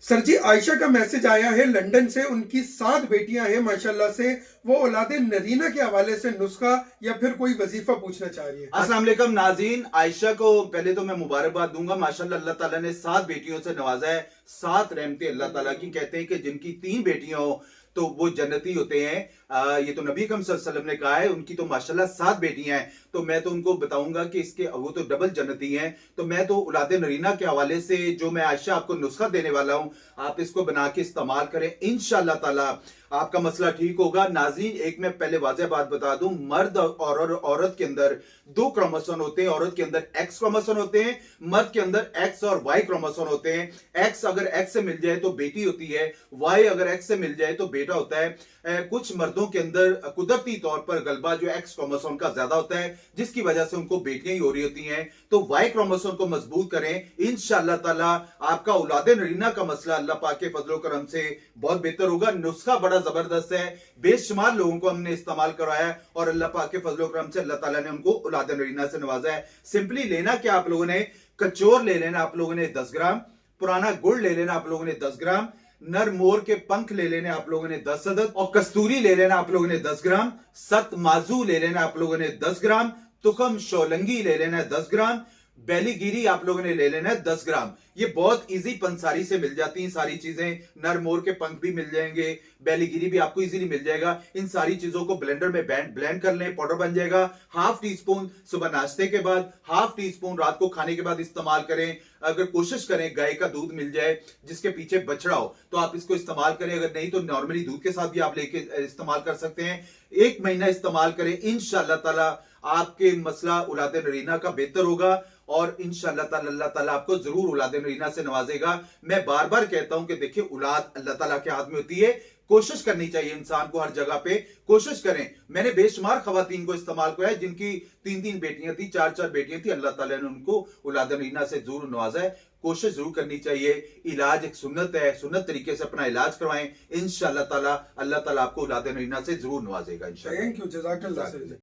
Sir जी, आयशा का message आया है लंदन से। उनकी 7 बेटियां हैं माशाल्लाह से। वो औलादे नरीना के हवाले से नुस्खा या फिर कोई वजीफा पूछना चाह रही है। अस्सलाम वालेकुम नाज़रीन। आयशा को पहले तो मैं मुबारकबाद दूंगा। माशाल्लाह अल्लाह ताला ने 7 बेटियों से नवाजा है। 7 रहमतें अल्लाह ताला की। कहते हैं कि जिनकी 3 बेटियां हो तो वो जन्नती होते हैं। ये तो नबी अकरम सल्लल्लाहु अलैहि वसल्लम ने कहा है। उनकी तो माशाल्लाह 7 बेटियां हैं। तो मैं तो उनको बताऊंगा कि इसके वो तो डबल जन्नती हैं। तो मैं तो औलादे नरीना के हवाले से जो मैं आयशा आपको नुस्खा देने वाला हूं, आप इसको बना के इस्तेमाल करें। इंशाअल्लाह ताला आपका मसला ठीक होगा। नाज़रीन, एक मैं पहले वाज़ेह बात बता दूं, मर्द और औरत के अंदर 2 क्रोमोसोम होते हैं। औरत के अंदर एक्स क्रोमोसोम होते हैं, मर्द के अंदर एक्स और वाई क्रोमोसोम होते हैं। एक्स अगर एक्स से मिल जाए तो बेटी होती है, वाई अगर एक्स से मिल जाए तो बेटा होता है। कुछ मर्दों के अंदर कुदरती तौर पर गलबा जो एक्स क्रोमोसोम का ज्यादा होता है, जिसकी वजह से उनको बेटियां ही हो रही होती हैं। तो वाई क्रोमोसोम को मजबूत करें। इंशाअल्लाह ताला आपका औलादे नरीना का मसला अल्लाह पाक के फजलो करम से बहुत बेहतर होगा। नुस्खा बड़ा जबरदस्त है। बेशुमार लोगों को हमने इस्तेमाल करवाया है और अल्लाह पाक के फजलो करम से अल्लाह ताला ने उनको औलादे नरीना से नवाजा है। सिंपली लेना क्या आप लोगों ने, कचोर ले लेना आप लोगों ने 10 ग्राम, पुराना गुड़ ले लेना आप लोगों ने 10 ग्राम, नर मोर के पंख ले लेने आप लोगों ने 10 अदद, और कस्तूरी ले लेना आप लोगों ने 10 ग्राम, सत माजू ले लेना आप लोगों ने 10 ग्राम, तुखम शोलंगी ले लेना है 10 ग्राम, बेलीगिरी आप लोगों ने ले लेना है 10 ग्राम। ये बहुत इजी पंसारी से मिल जाती हैं सारी चीजें। नर मोर के पंख भी मिल जाएंगे, बेलीगिरी भी आपको इजीली मिल जाएगा। इन सारी चीजों को ब्लेंडर में ब्लेंड कर लें, पाउडर बन जाएगा। हाफ टी स्पून सुबह नाश्ते के बाद, हाफ टी स्पून रात को खाने के बाद इस्तेमाल करें। अगर कोशिश करें गाय का दूध मिल जाए जिसके पीछे बछड़ा हो तो आप इसको इस्तेमाल करें। अगर नहीं तो नॉर्मली दूध के साथ भी आप लेके इस्तेमाल कर सकते हैं। 1 महीना इस्तेमाल करें। इंशाअल्लाह ताला आपके मसला औलादे नरीना का बेहतर होगा और इंशाअल्लाह ताला अल्लाह ताला आपको जरूर औलादे नरीना से नवाजेगा। मैं बार बार कहता हूं कि देखिए, औलाद अल्लाह ताला के हाथ में होती है। कोशिश करनी चाहिए इंसान को, हर जगह पे कोशिश करें। मैंने बेशुमार खवातीन को इस्तेमाल किया है जिनकी 3-3 बेटियां थी, 4-4 बेटियां थी। अल्लाह ताला ने उनको औलादे नरीना से जरूर नवाजा है। कोशिश जरूर करनी चाहिए। इलाज एक सुन्नत है, सुन्नत तरीके से अपना इलाज करवाएं। इंशाअल्लाह ताला अल्लाह ताला आपको औलादे नरीना से जरूर नवाजेगा इंशाअल्लाह। थैंक यू, जज़ाकल्लाह।